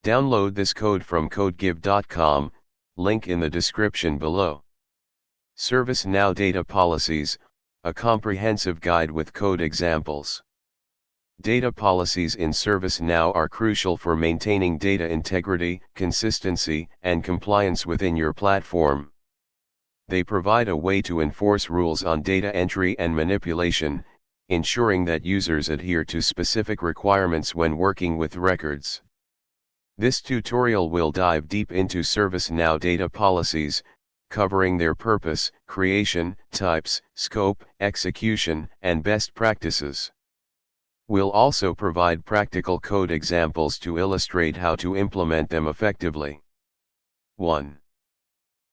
Download this code from codegive.com, link in the description below. Servicenow Data Policies, a comprehensive guide with code examples. Data policies in Servicenow are crucial for maintaining data integrity, consistency, and compliance within your platform. They provide a way to enforce rules on data entry and manipulation, ensuring that users adhere to specific requirements when working with records. This tutorial will dive deep into Servicenow data policies, covering their purpose, creation, types, scope, execution, and best practices. We'll also provide practical code examples to illustrate how to implement them effectively. 1.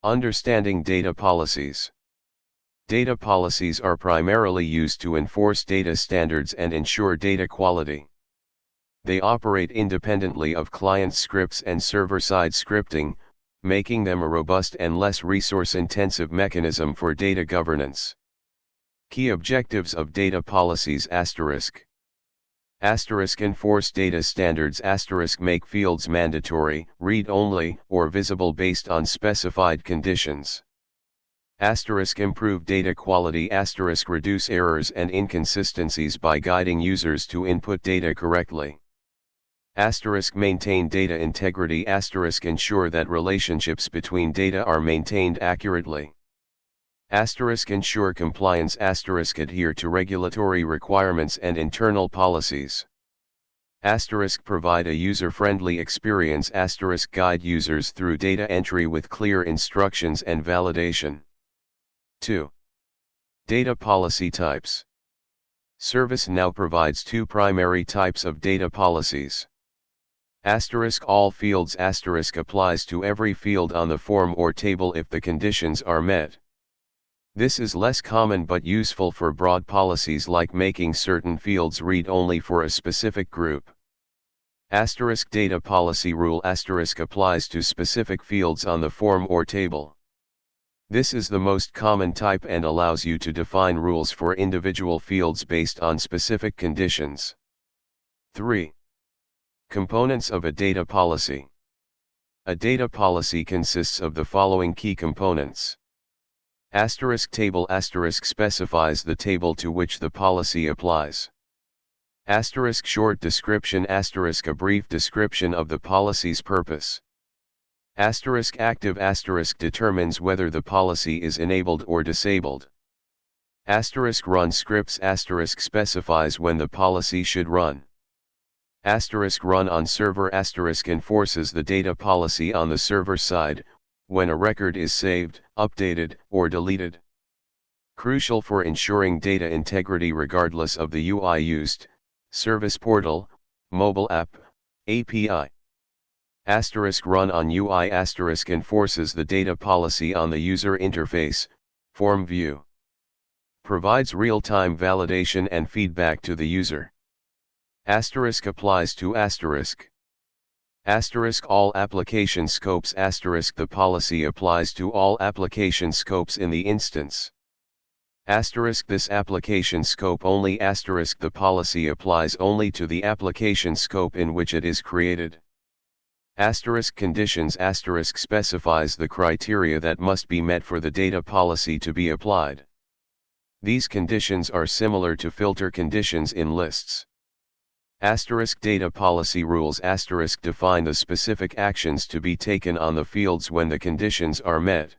Understanding data policies. Data policies are primarily used to enforce data standards and ensure data quality. They operate independently of client scripts and server-side scripting, making them a robust and less resource-intensive mechanism for data governance. Key objectives of data policies ****. Enforce data standards ***. Make fields mandatory, read-only, or visible based on specified conditions. Improve data quality ***. Reduce errors and inconsistencies by guiding users to input data correctly. Maintain data integrity ***. Ensure that relationships between data are maintained accurately. Ensure compliance ***. Adhere to regulatory requirements and internal policies. Provide a user-friendly experience ***. Guide users through data entry with clear instructions and validation. 2. Data policy types. Servicenow provides two primary types of data policies. All fields * applies to every field on the form or table if the conditions are met. This is less common but useful for broad policies like making certain fields read-only for a specific group. Data policy rule ** applies to specific fields on the form or table. This is the most common type and allows you to define rules for individual fields based on specific conditions. 3. Components of a data policy. A data policy consists of the following key components. Table * specifies the table to which the policy applies. Short description * a brief description of the policy's purpose. Active * determines whether the policy is enabled or disabled. Run scripts * specifies when the policy should run. Run on server * enforces the data policy on the server side, when a record is saved, updated, or deleted. Crucial for ensuring data integrity regardless of the UI used, service portal, mobile app, API. Run on UI * enforces the data policy on the user interface, form view. Provides real-time validation and feedback to the user. Applies to ***. All application scopes ** the policy applies to all application scopes in the instance. This application scope only ** the policy applies only to the application scope in which it is created. Conditions * specifies the criteria that must be met for the data policy to be applied. These conditions are similar to filter conditions in lists. Data policy rules * define the specific actions to be taken on the fields when the conditions are met.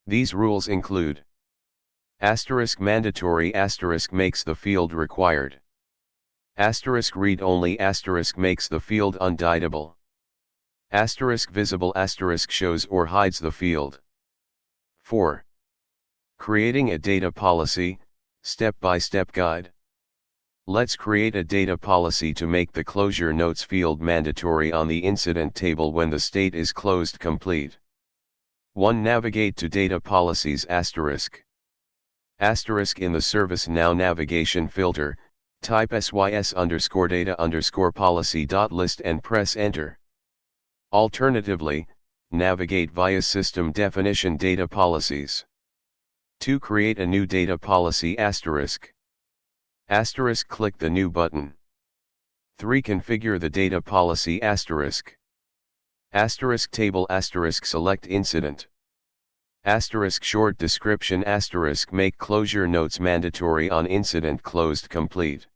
These rules include mandatory * makes the field required. Read-only * makes the field undeletable. Visible * shows or hides the field. 4. Creating a data policy, step-by-step guide. Let's create a data policy to make the closure notes field mandatory on the incident table when the state is closed complete. 1. Navigate to data policies ***. In the Servicenow navigation filter, type sys_data_policy.list and press enter. Alternatively, navigate via system definition data policies. 2. Create a new data policy ***. Click the new button. 3. Configure the data policy ***. Asterisk table asterisk select incident. Asterisk short description asterisk make closure notes mandatory on incident closed complete.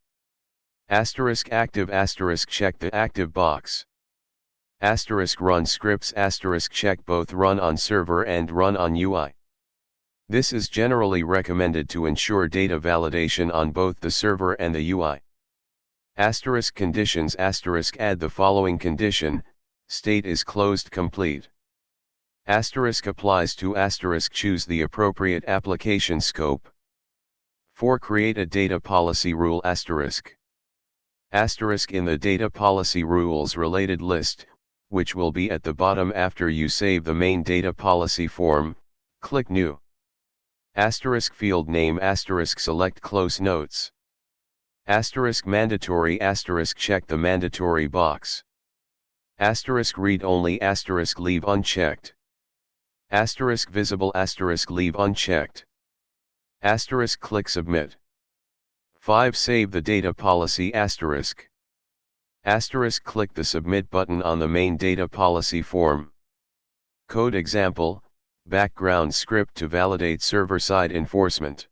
Asterisk active asterisk check the active box. Asterisk run scripts asterisk check both run on server and run on UI. This is generally recommended to ensure data validation on both the server and the UI. Asterisk conditions asterisk add the following condition, state is closed complete. Asterisk applies to asterisk choose the appropriate application scope. 4. Create a data policy rule asterisk. Asterisk in the data policy rules related list, which will be at the bottom after you save the main data policy form, click New. Asterisk field name asterisk select close notes. Asterisk mandatory asterisk check the mandatory box. Asterisk read only asterisk leave unchecked. Asterisk visible asterisk leave unchecked. Asterisk click submit. 5. Save the data policy asterisk. Asterisk click the submit button on the main data policy form. Code example, background script to validate server-side enforcement.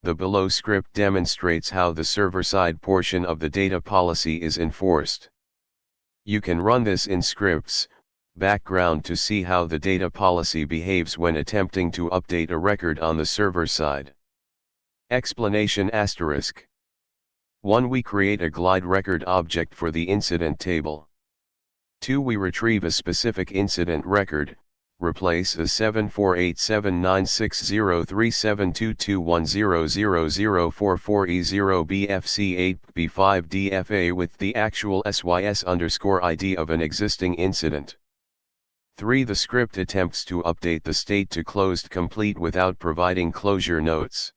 The below script demonstrates how the server-side portion of the data policy is enforced. You can run this in scripts, background to see how the data policy behaves when attempting to update a record on the server side. Explanation asterisk. 1. We create a glide record object for the incident table. 2. We retrieve a specific incident record, replace a 74879603722100044E0BFC8B5DFA with the actual SYS_ID of an existing incident. 3. The script attempts to update the state to closed complete without providing closure notes.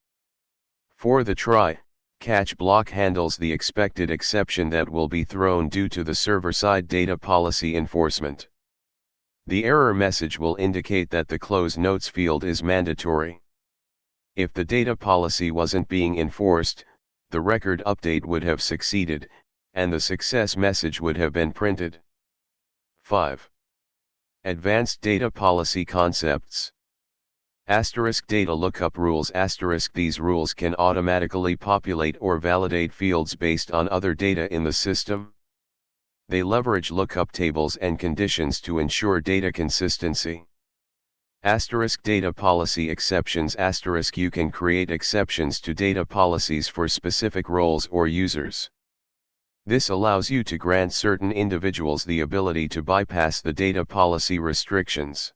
4. The try, catch block handles the expected exception that will be thrown due to the server-side data policy enforcement. The error message will indicate that the close notes field is mandatory. If the data policy wasn't being enforced, the record update would have succeeded, and the success message would have been printed. 5. Advanced data policy concepts. Asterisk data lookup rules asterisk these rules can automatically populate or validate fields based on other data in the system. They leverage lookup tables and conditions to ensure data consistency. Asterisk data policy exceptions asterisk you can create exceptions to data policies for specific roles or users. This allows you to grant certain individuals the ability to bypass the data policy restrictions.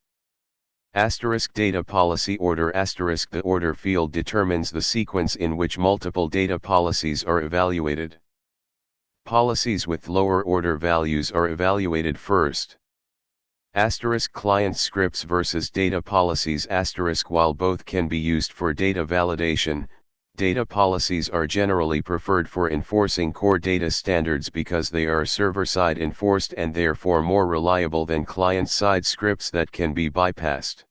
Asterisk data policy order asterisk the order field determines the sequence in which multiple data policies are evaluated. Policies with lower order values are evaluated first. Asterisk client scripts versus data policies asterisk while both can be used for data validation, data policies are generally preferred for enforcing core data standards because they are server-side enforced and therefore more reliable than client-side scripts that can be bypassed.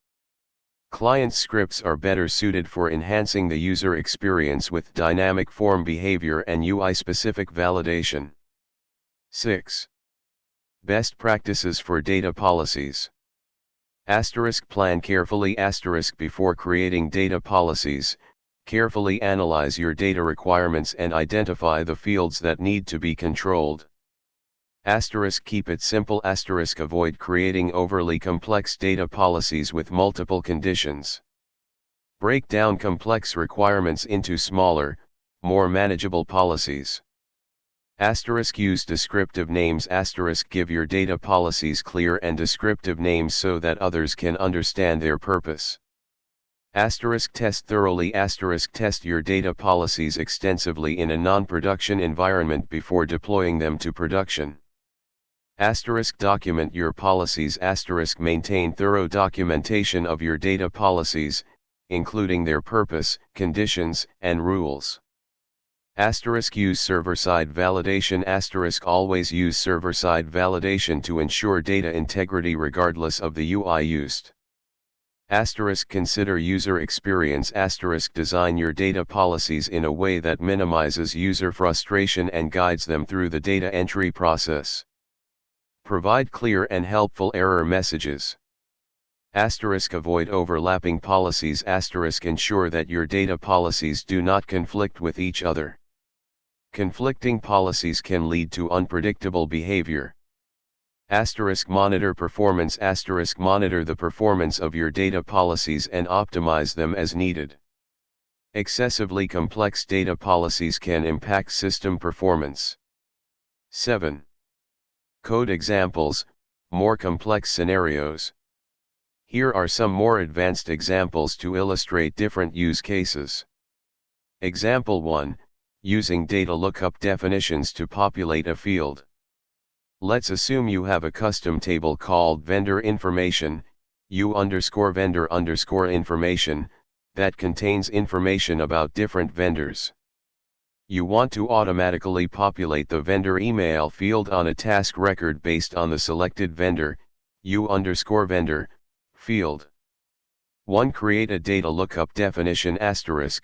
Client scripts are better suited for enhancing the user experience with dynamic form behavior and UI-specific validation. 6. Best practices for data policies. Asterisk plan carefully asterisk before creating data policies. Carefully analyze your data requirements and identify the fields that need to be controlled. Asterisk keep it simple asterisk avoid creating overly complex data policies with multiple conditions. Break down complex requirements into smaller, more manageable policies. Asterisk use descriptive names asterisk give your data policies clear and descriptive names so that others can understand their purpose. Asterisk test thoroughly asterisk test your data policies extensively in a non-production environment before deploying them to production. Asterisk document your policies asterisk maintain thorough documentation of your data policies, including their purpose, conditions, and rules. Asterisk use server-side validation asterisk always use server-side validation to ensure data integrity regardless of the UI used. Asterisk consider user experience asterisk design your data policies in a way that minimizes user frustration and guides them through the data entry process. Provide clear and helpful error messages. Avoid overlapping policies. Ensure that your data policies do not conflict with each other. Conflicting policies can lead to unpredictable behavior. Monitor performance. Monitor the performance of your data policies and optimize them as needed. Excessively complex data policies can impact system performance. 7. Code examples, more complex scenarios. Here are some more advanced examples to illustrate different use cases. Example 1, using data lookup definitions to populate a field. Let's assume you have a custom table called vendor information, u_vendor_ information, that contains information about different vendors. You want to automatically populate the vendor email field on a task record based on the selected vendor, u_vendor, field. 1. Create a data lookup definition ***.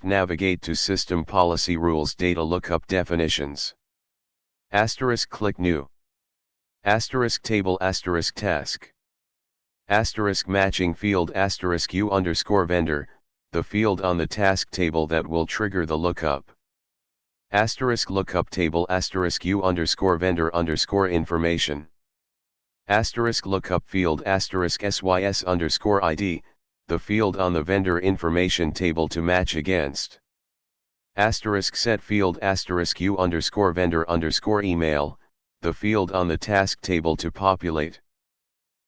Navigate to System Policy Rules Data Lookup Definitions. Click New. Table **task. Matching field **u_vendor, the field on the task table that will trigger the lookup. Lookup table **u_vendor_ information. Lookup field **sys_id, the field on the vendor information table to match against. Set field **u_vendor_ email, the field on the task table to populate.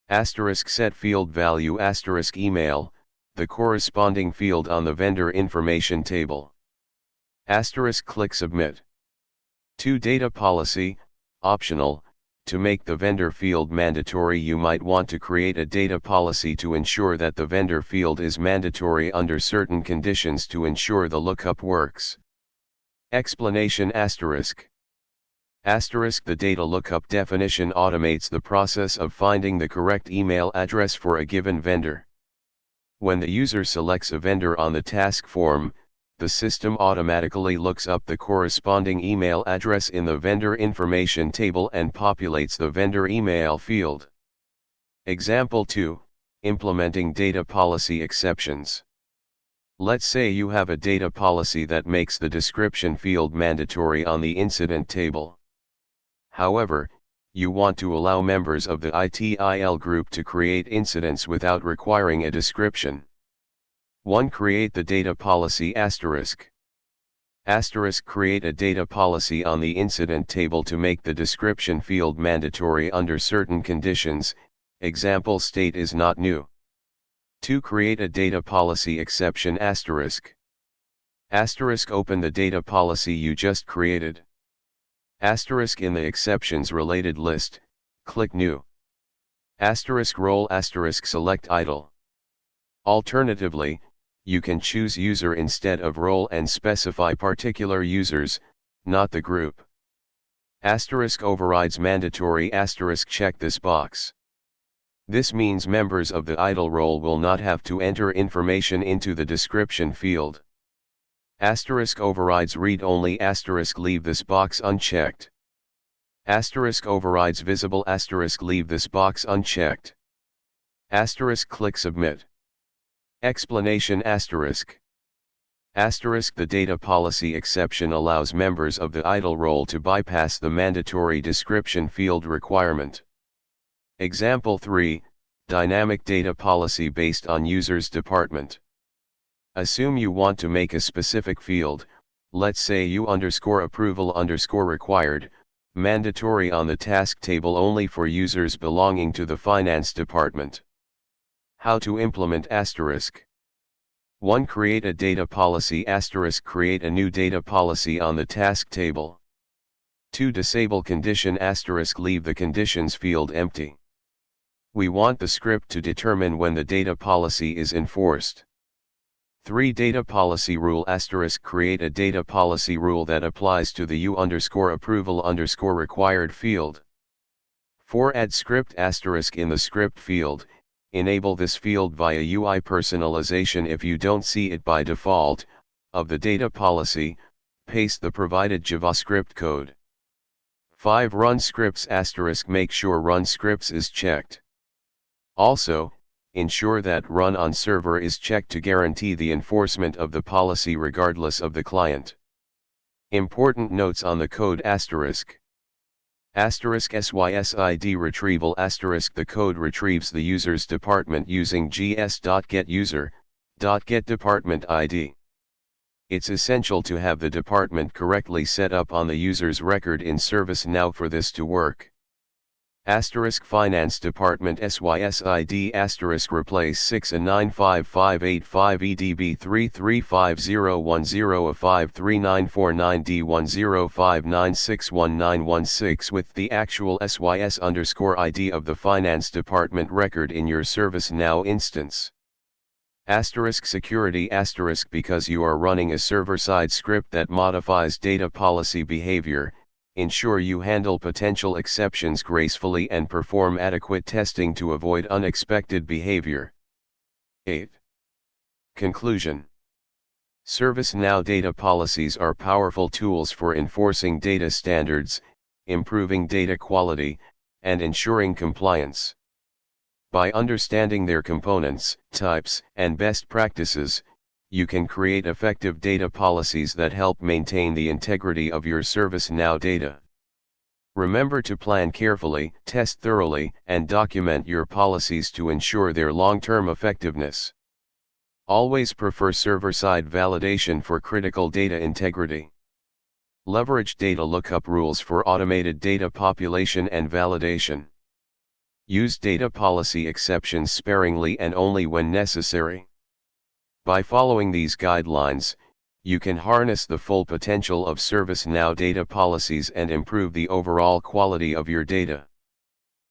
Set field value **email, the corresponding field on the vendor information table. Click Submit. 2. Data policy, optional. To make the vendor field mandatory, you might want to create a data policy to ensure that the vendor field is mandatory under certain conditions to ensure the lookup works. Explanation ***. The data lookup definition automates the process of finding the correct email address for a given vendor. When the user selects a vendor on the task form, the system automatically looks up the corresponding email address in the vendor information table and populates the vendor email field. Example 2, implementing data policy exceptions. Let's say you have a data policy that makes the description field mandatory on the incident table. However, you want to allow members of the ITIL group to create incidents without requiring a description. 1. Create the data policy ***. Create a data policy on the incident table to make the description field mandatory under certain conditions. Example state is not new. 2. Create a data policy exception ***. Open the data policy you just created. In the exceptions related list, click New. Role select idle. Alternatively, you can choose user instead of role and specify particular users, not the group. Overrides mandatory check this box. This means members of the idle role will not have to enter information into the description field. Overrides read-only leave this box unchecked. Overrides visible leave this box unchecked. Click Submit. Explanation ***. The data policy exception allows members of the idle role to bypass the mandatory description field requirement. Example 3, dynamic data policy based on user's department. Assume you want to make a specific field, let's say u_approval_required, mandatory on the task table only for users belonging to the finance department. How to implement ***. 1. Create a data policy ***. Create a new data policy on the task table. 2. Disable condition ***. Leave the conditions field empty. We want the script to determine when the data policy is enforced. 3. Data policy rule ***. Create a data policy rule that applies to the u_approval_required field. 4. Add script *** in the script field. Enable this field via UI personalization if you don't see it by default, of the data policy, paste the provided JavaScript code. 5. Run scripts * make sure run scripts is checked. Also, ensure that run on server is checked to guarantee the enforcement of the policy regardless of the client. Important notes on the code *. *SYSID retrieval * the code retrieves the user's department using gs.getUser.getDepartmentID. It's essential to have the department correctly set up on the user's record in Servicenow for this to work. Finance Department SYSID replace 6A95585 EDB 335010A53949D1059619116 with the actual SYS_ID of the Finance Department record in your Servicenow instance. Security because you are running a server-side script that modifies data policy behavior, ensure you handle potential exceptions gracefully and perform adequate testing to avoid unexpected behavior. 8. Conclusion. Servicenow data policies are powerful tools for enforcing data standards, improving data quality, and ensuring compliance. By understanding their components, types, and best practices, you can create effective data policies that help maintain the integrity of your Servicenow data. Remember to plan carefully, test thoroughly, and document your policies to ensure their long-term effectiveness. Always prefer server-side validation for critical data integrity. Leverage data lookup rules for automated data population and validation. Use data policy exceptions sparingly and only when necessary. By following these guidelines, you can harness the full potential of Servicenow data policies and improve the overall quality of your data.